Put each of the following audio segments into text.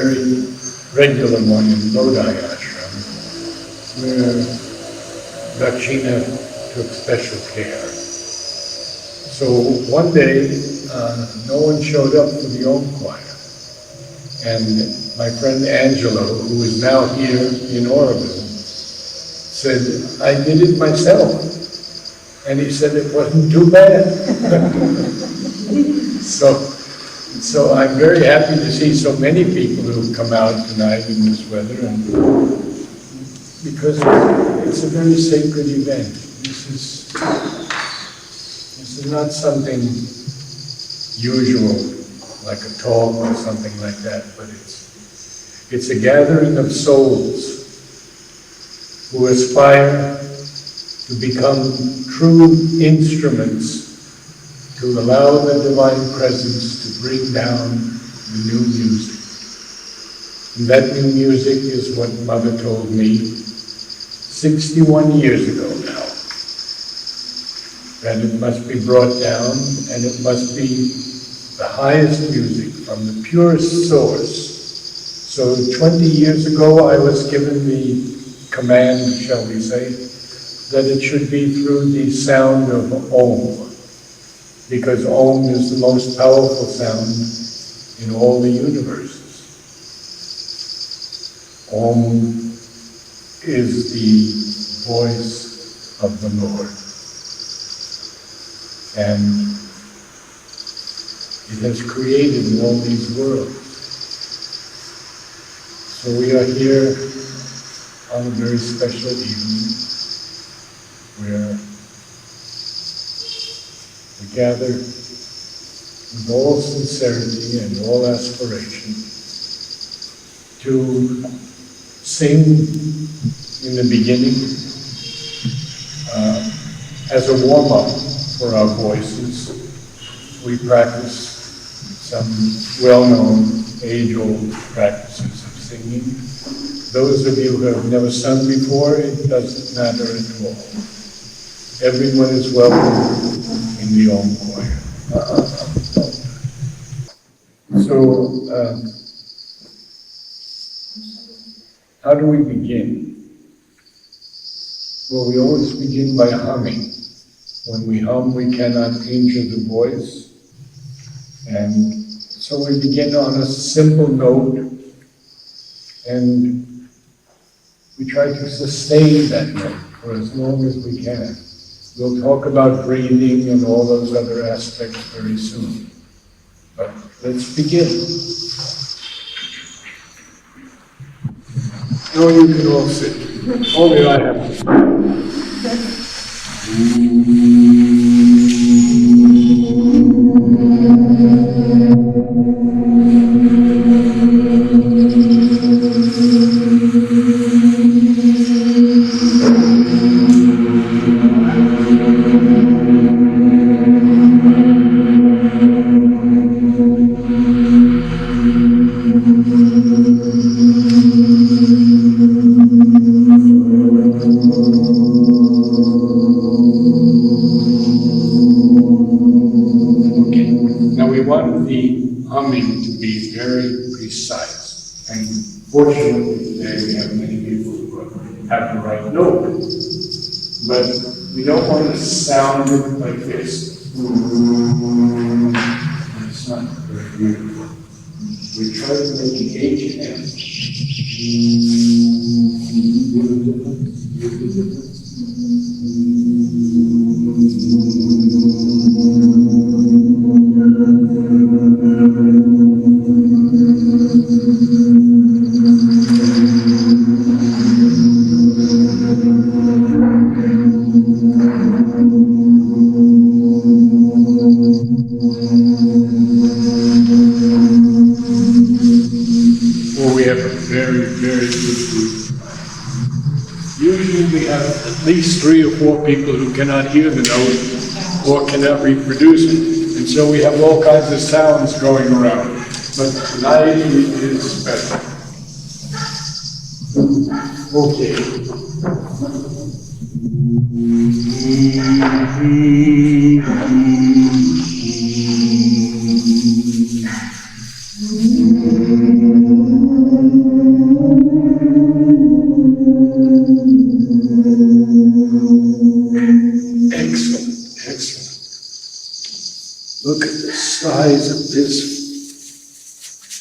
very regular one in Lodi Ashram, where Dakshina took special care. So one day, no one showed up for the Om choir. And my friend Angelo, who is now here in Auroville, said, I did it myself. And he said it wasn't too bad. So I'm very happy to see so many people who've come out tonight in this weather, and because it's a very sacred event. This is not something usual, like a talk or something like that, but it's a gathering of souls who aspire to become true instruments to allow the Divine Presence to bring down the new music. And that new music is what Mother told me 61 years ago now. That it must be brought down, and it must be the highest music from the purest source. So 20 years ago I was given the command, shall we say, that it should be through the sound of Om, because Om is the most powerful sound in all the universes. Om is the voice of the Lord. And it has created all these worlds. So we are here on a very special evening where we gather with all sincerity and all aspiration to sing in the beginning as a warm-up for our voices. We practice some well-known, age-old practices of singing. Those of you who have never sung before, it doesn't matter at all. Everyone is welcome in the Om choir. So, how do we begin? Well, we always begin by humming. When we hum, we cannot injure the voice. And so we begin on a simple note, and we try to sustain that note for as long as we can. We'll talk about breathing and all those other aspects very soon. But let's begin. Now you can all sit. Only I have to sit. Humming to be very precise. And fortunately today we have many people who have the right note. But we don't want to sound it like this. It's not very beautiful. We try to make the H and M. Usually we have at least 3 or 4 people who cannot hear the note or cannot reproduce it. And so we have all kinds of sounds going around. But tonight is special. Okay. Look at the size of this.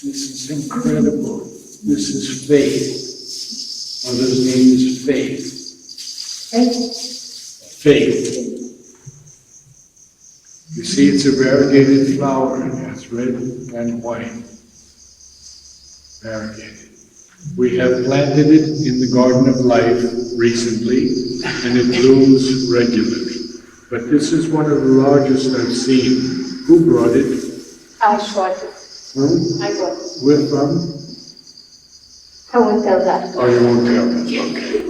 This is incredible. This is faith. Mother's name is Faith. Faith. You see, it's a variegated flower. It has red and white. Variegated. We have planted it in the Garden of Life recently, and it blooms regularly. But this is one of the largest I've seen. Who brought it? I brought it. I got it. Where from? I won't tell that. Oh, you won't tell us, okay.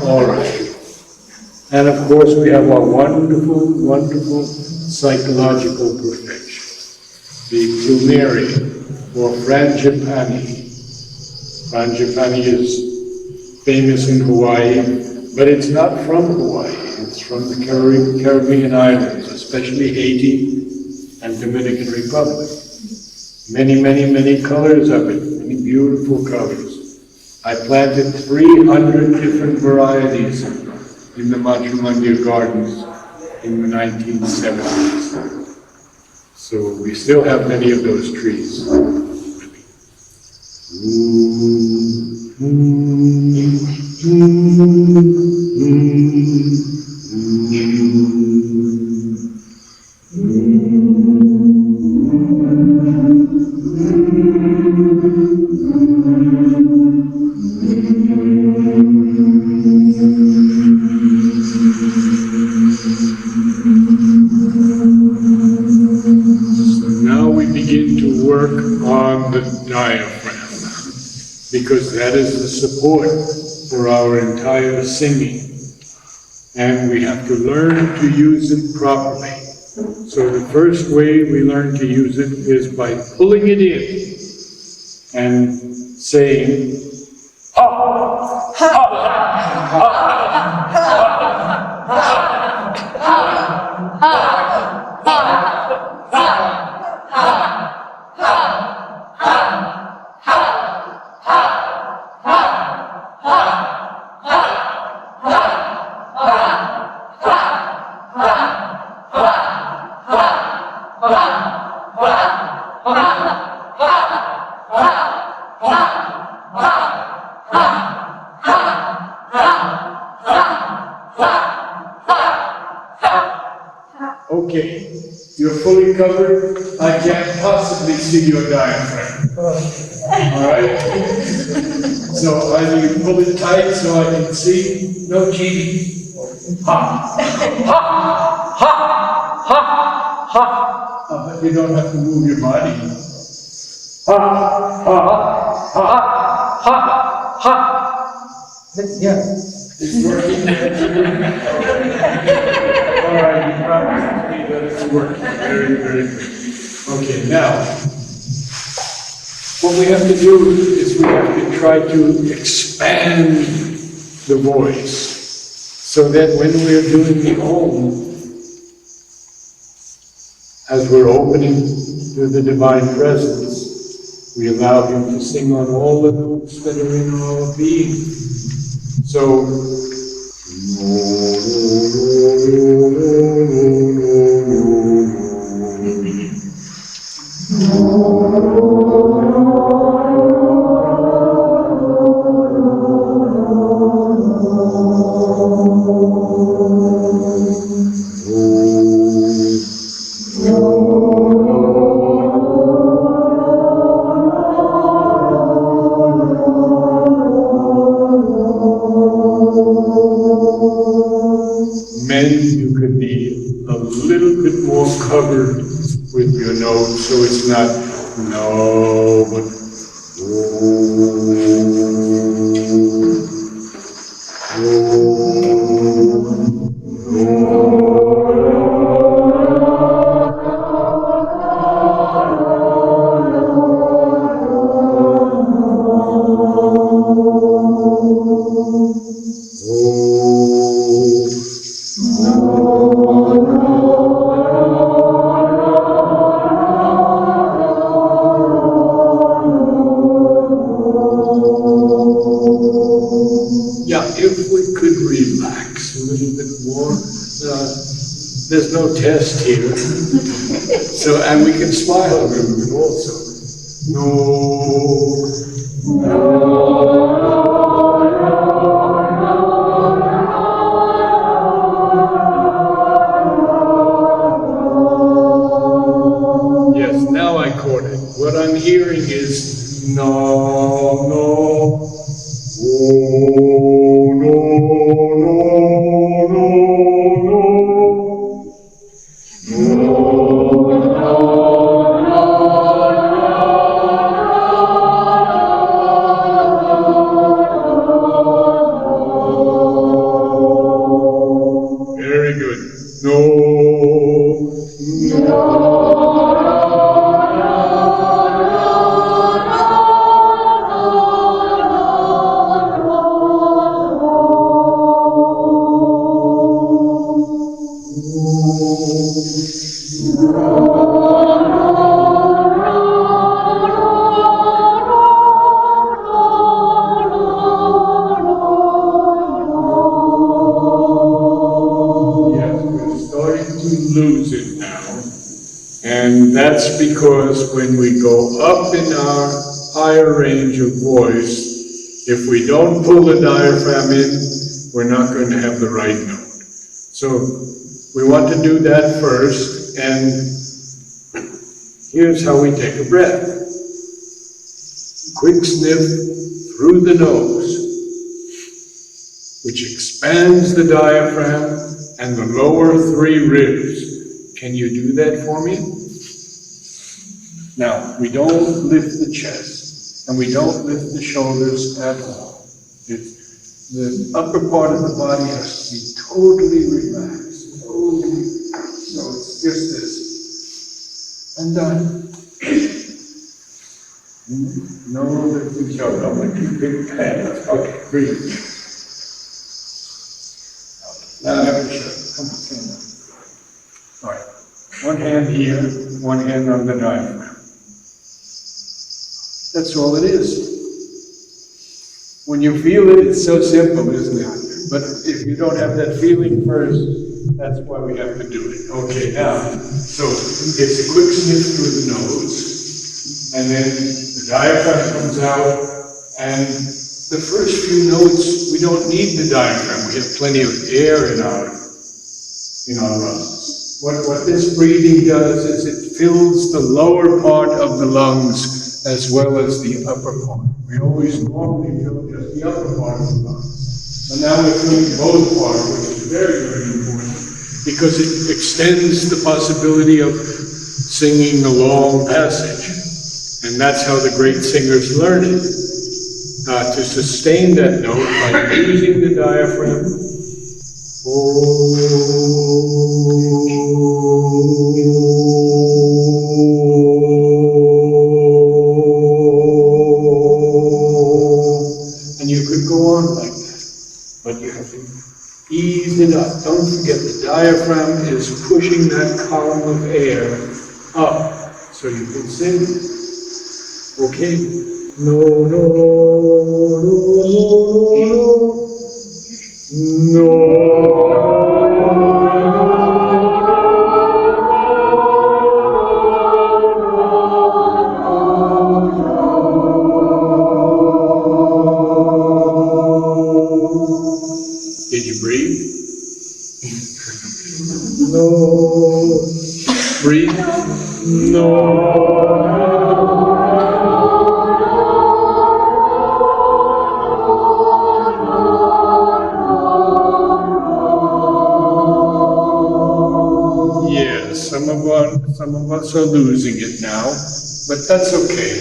All right. And of course, we have our wonderful, wonderful psychological perfection. The plumeria, or frangipani. Frangipani is famous in Hawaii, but it's not from Hawaii. It's from the Caribbean islands, especially Haiti and Dominican Republic. Many, many, many colors of it, many beautiful colors. I planted 300 different varieties in the Matrimondia Gardens in the 1970s. So we still have many of those trees. Because that is the support for our entire singing. And we have to learn to use it properly. So the first way we learn to use it is by pulling it in and saying, ha, ha, ha, ha, ha, ha, Okay, you're fully covered. I can't possibly see your diaphragm. All right? So either you pull it tight so I can see. No cheating. Ha! Ha! Ha! Ha! Ha! But you don't have to move your body. Ha! Ha! Ha! Ha! Ha! Yeah, it's working. All right, you promised me that it's working. Very, very good. Okay, now, what we have to do is we have to try to expand the voice so that when we're doing the Om, as we're opening to the Divine Presence, we allow Him to sing on all the notes that are in our being. So, you could be a little bit more covered with your notes, so it's not no, but if we could relax a little bit more. There's no test here. So, and we can smile a little bit also. No. Yes, now I caught it. What I'm hearing is no, no. Oh, no, no, no, no. Very good. No, no. Lose it now. And that's because when we go up in our higher range of voice, if we don't pull the diaphragm in, we're not going to have the right note. So we want to do that first, and here's how we take a breath. Quick sniff through the nose, which expands the diaphragm and the lower three ribs. Can you do that for me? Now, we don't lift the chest, and we don't lift the shoulders at all. The upper part of the body has to be totally relaxed. Totally. So it's just this. And done. No lifting shoulder. I'm going to keep big hands. Okay, breathe. Now I have to show. Come on. All right. One hand here, one hand on the diaphragm. That's all it is. When you feel it, it's so simple, isn't it? But if you don't have that feeling first, that's why we have to do it. Okay, now, so it's a quick sniff through the nose, and then the diaphragm comes out, and the first few notes, we don't need the diaphragm. We have plenty of air in our lungs. What this breathing does is it fills the lower part of the lungs as well as the upper part. We always normally fill just the upper part of the lungs. But now we're filling both parts, which is very, very important, because it extends the possibility of singing a long passage. And that's how the great singers learn it. To sustain that note by using the diaphragm. And you could go on like that, but you have to ease it up. Don't forget the diaphragm is pushing that column of air up so you can sing. Okay? No, no, no, no, no. Did you breathe? No. Breathe. No. Some of us are losing it now, but that's okay,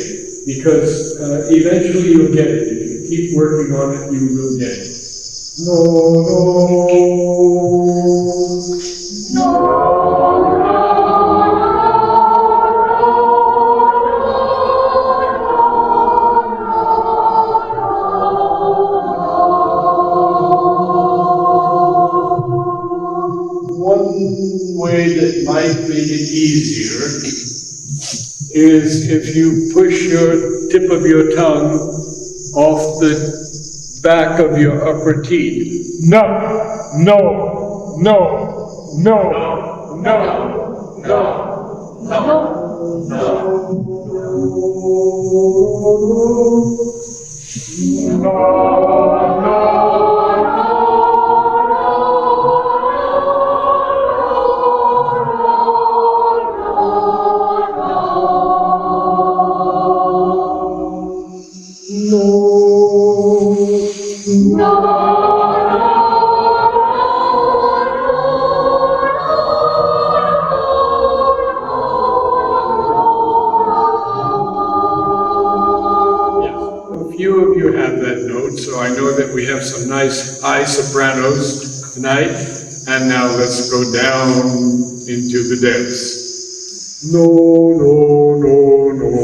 because eventually you'll get it. If you keep working on it, you will get it. No, no, One way that might make it easier is if you push your tip of your tongue off the back of your upper teeth. No, no, no, no, no, no, few of you have that note, so I know that we have some nice high sopranos tonight. And now let's go down into the depths. No, no, no, no,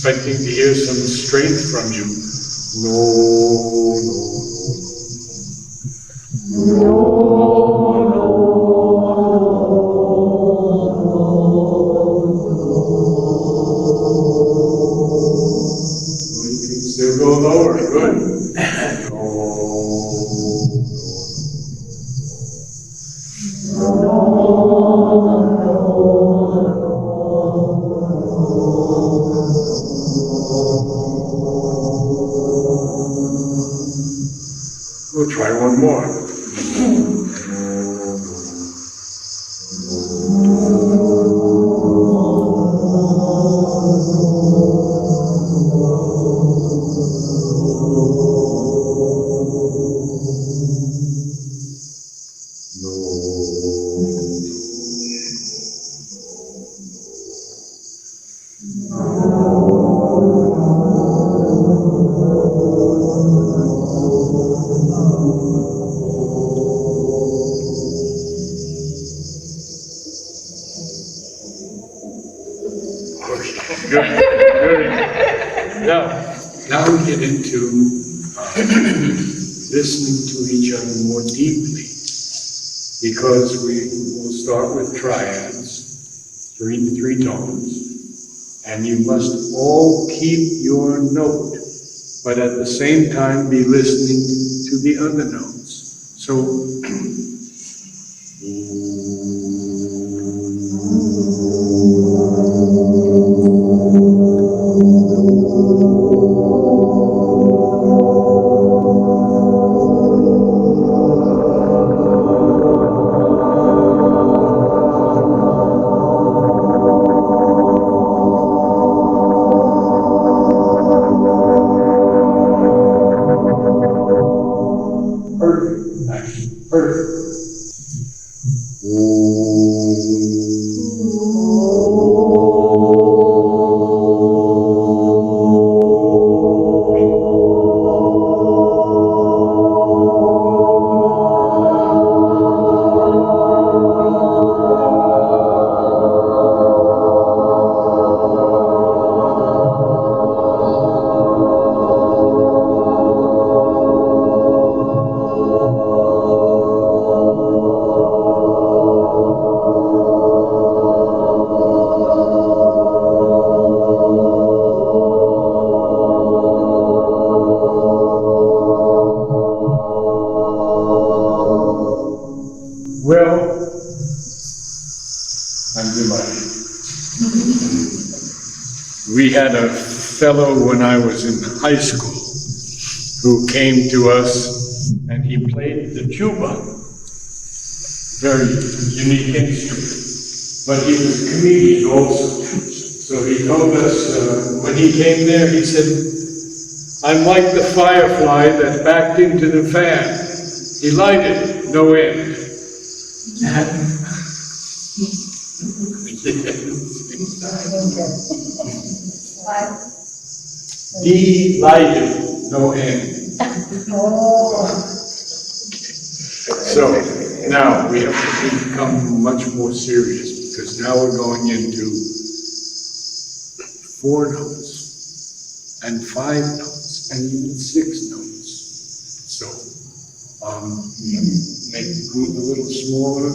expecting to hear some strength from you. No, no, no. Well, you can still go lower. Good. We'll try one more. Good, good. Now we get into listening to each other more deeply, because we will start with triads, three tones, and you must all keep your note, but at the same time be listening to the other notes. So, we had a fellow when I was in high school who came to us and he played the tuba, very unique instrument, but he was a comedian also. So he told us, when he came there, he said, "I'm like the firefly that backed into the fan. He lighted, no end." Delighted, no end. So now we have to become much more serious because now we're going into 4 notes and 5 notes and even 6 notes. So make the group a little smaller.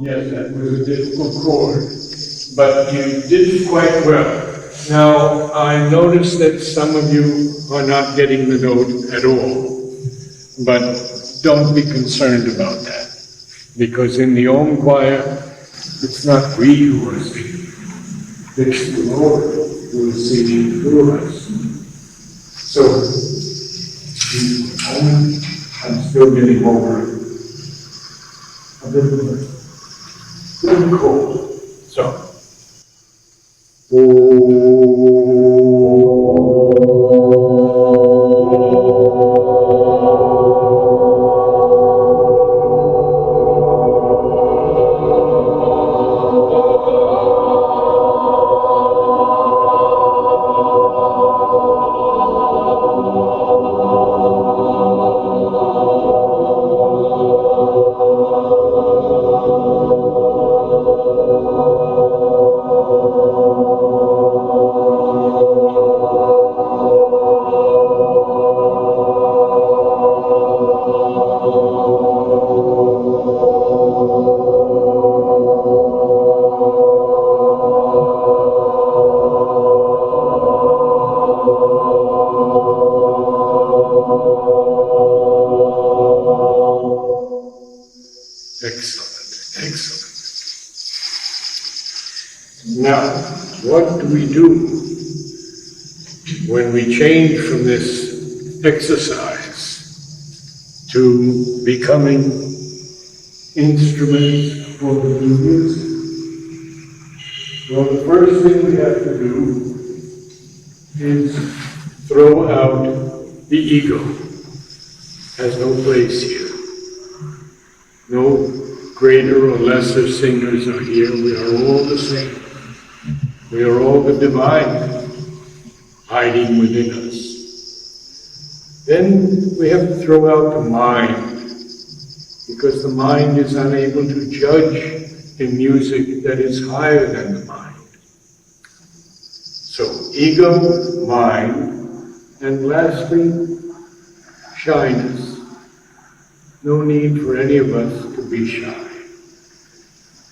Yes, that was a difficult chord, but you did quite well. Now, I noticed that some of you are not getting the note at all, but don't be concerned about that, because in the Om choir, it's not we who are singing, it's the Lord who is singing through us. So, I'm still getting over a little cold. So. Excellent, excellent. Now, what do we do when we change from this exercise to becoming instruments for the new music? Well, the first thing we have to do is throw out the ego. Has no place here. No greater or lesser singers are here. We are all the same. We are all the divine hiding within us. Then we have to throw out the mind, because the mind is unable to judge in music that is higher than the mind. So ego, mind, and lastly, shyness. No need for any of us to be shy.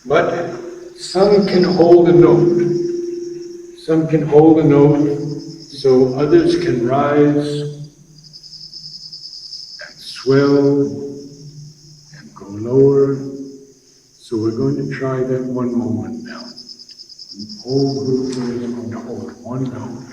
But some can hold a note. Some can hold a note so others can rise and swell and go lower. So we're going to try that one moment now. The whole group is going to hold one note.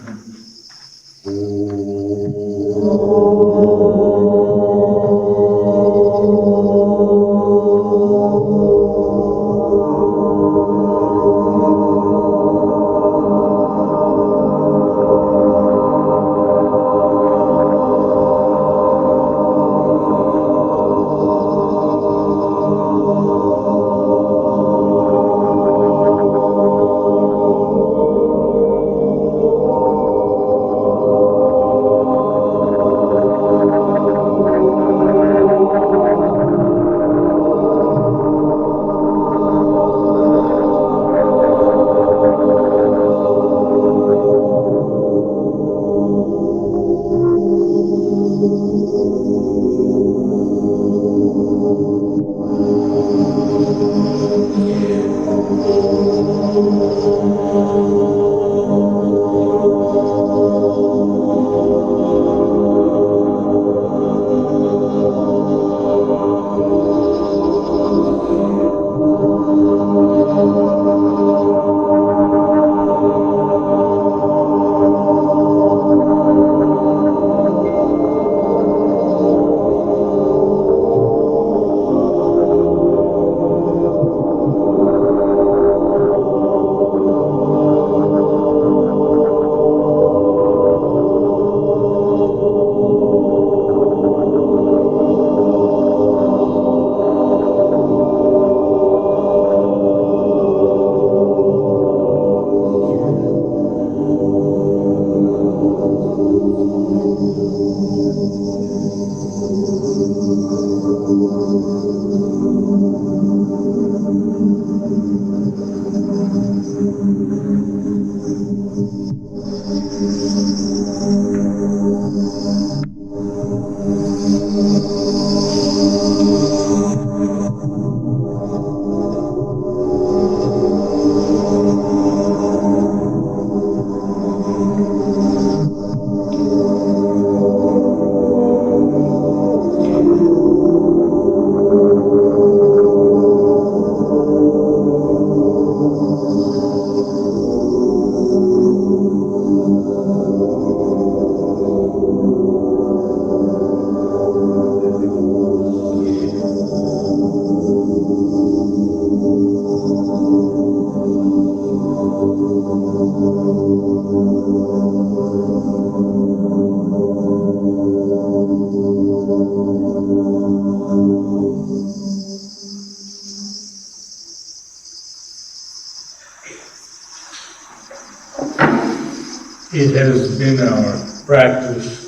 it has been our practice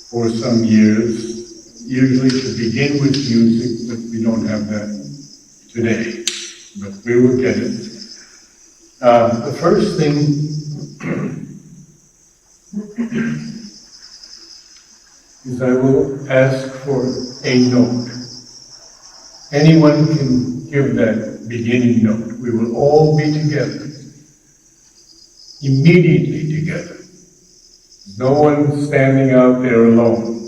for some years, usually to begin with music, but we don't have that today. But we will get it. The first thing is I will ask for a note. Anyone can give that beginning note. We will all be together, immediately together. No one standing out there alone.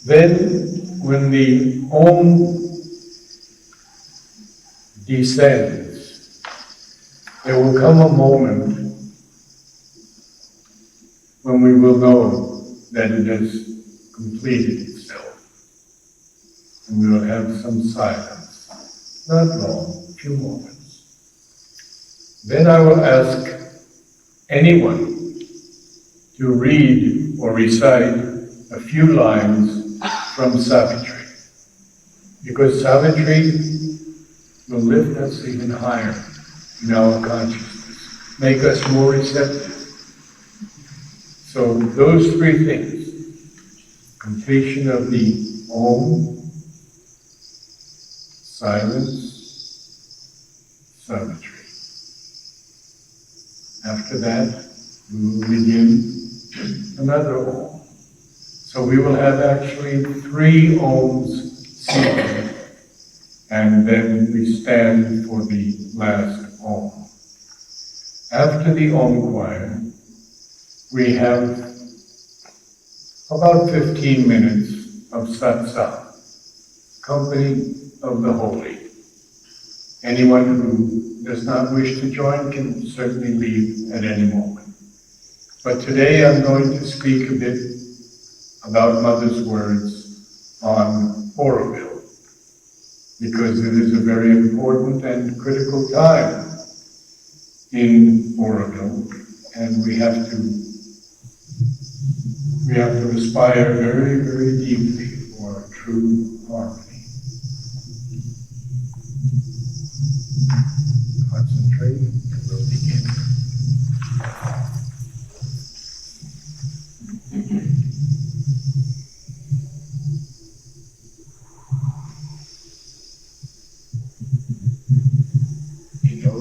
Then, when the Om descends, there will come a moment when we will know that it has completed itself. And we will have some silence, not long, a few moments. Then I will ask anyone to read or recite a few lines from Savitri, because Savitri will lift us even higher in our consciousness, make us more receptive. So those three things, completion of the Om, silence, Savitri. After that, we will begin another Om. So we will have actually 3 Oms seated, and then we stand for the last Om. After the Om choir, we have about 15 minutes of satsang, company of the holy. Anyone who does not wish to join can certainly leave at any moment. But today I'm going to speak a bit about Mother's words on Auroville, because it is a very important and critical time in Auroville, and we have to aspire very, very deeply for true harmony. Concentrate, and we'll begin. You know,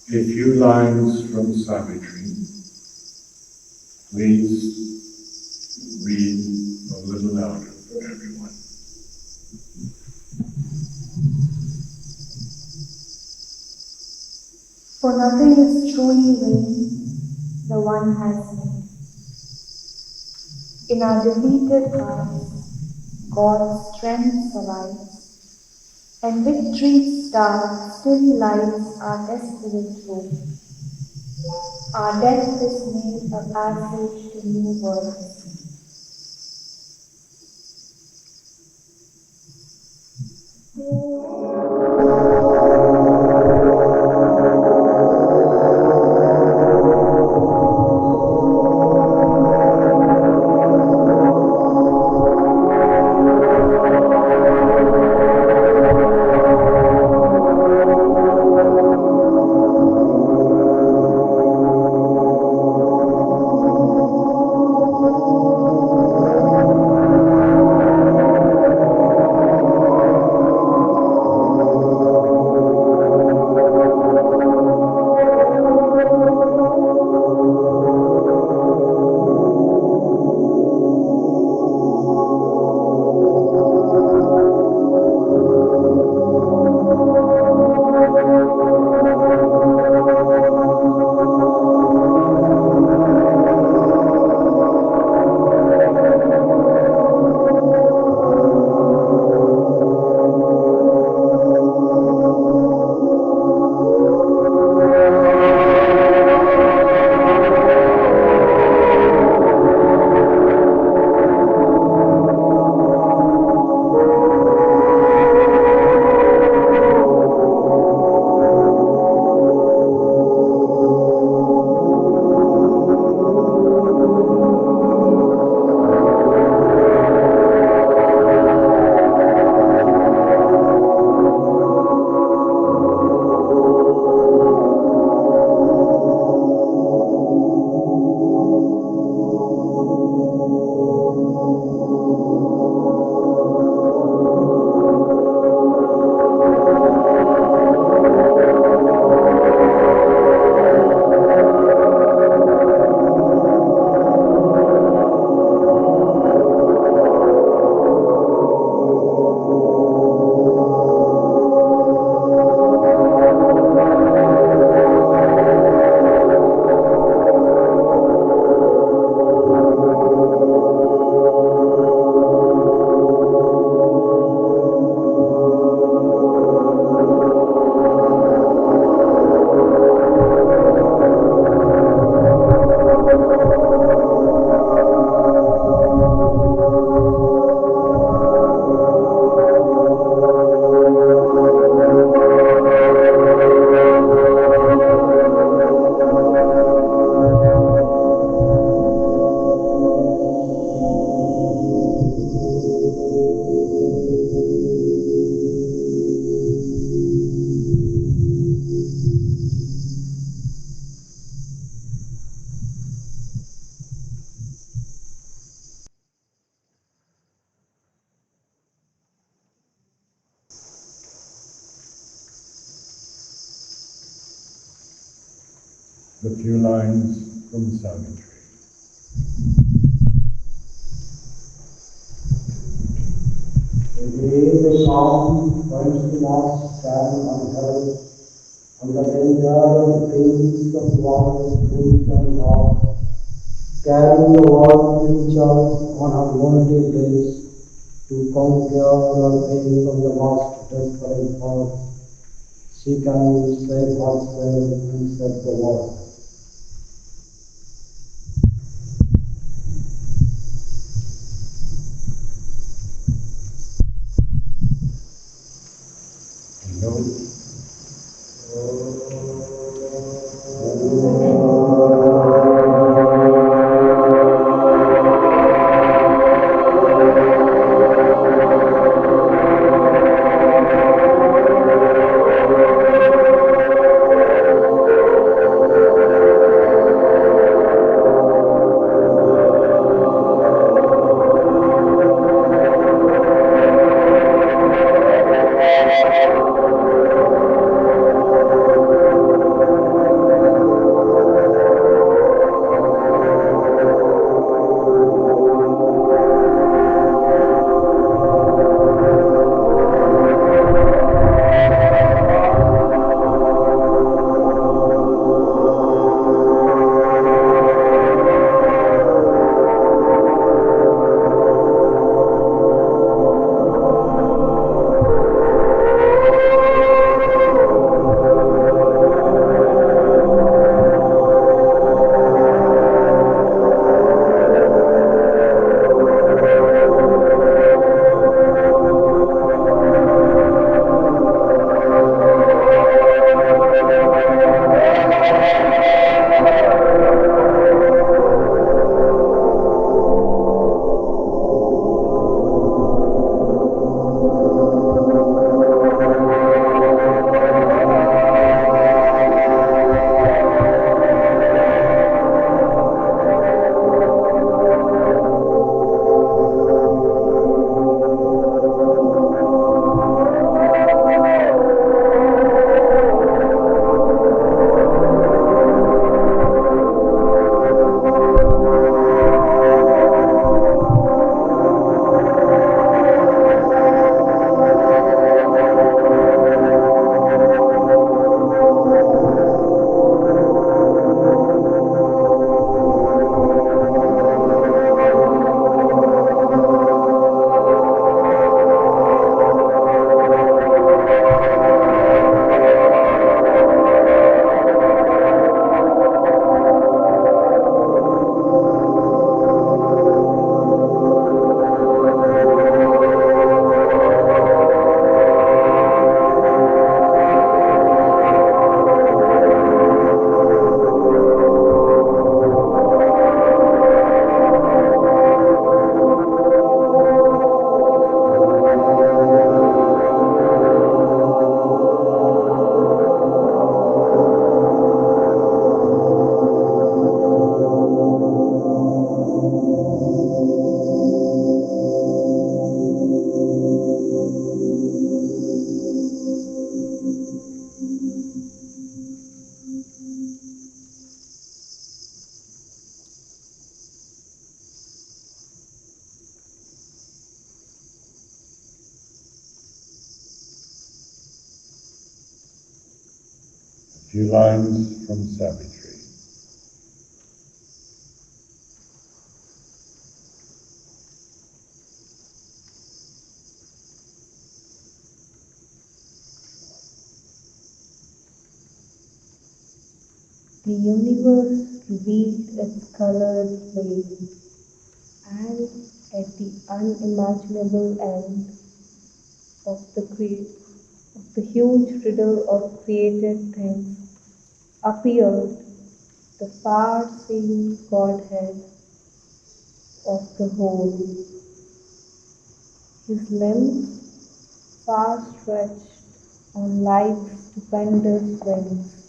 a few lines from Savitri. Please read a little louder for everyone. For nothing is truly vain the one has made. In our defeated hearts, God's strength survives, and victory's star still lights our desperate hope. Our death is made a passage to new worlds. A few lines from Savitri. The day the calm comes to us stand unheld, and the danger of things of one's truth and love, carrying the world with chance on her lonely days, to conquer her pain from the most desperate heart. She can save herself and save the world. Note few lines from Savitri. The universe revealed its colored flame, and at the unimaginable end of the huge riddle of created things appeared the far-seeing Godhead of the whole. His limbs far stretched on life's stupendous wings,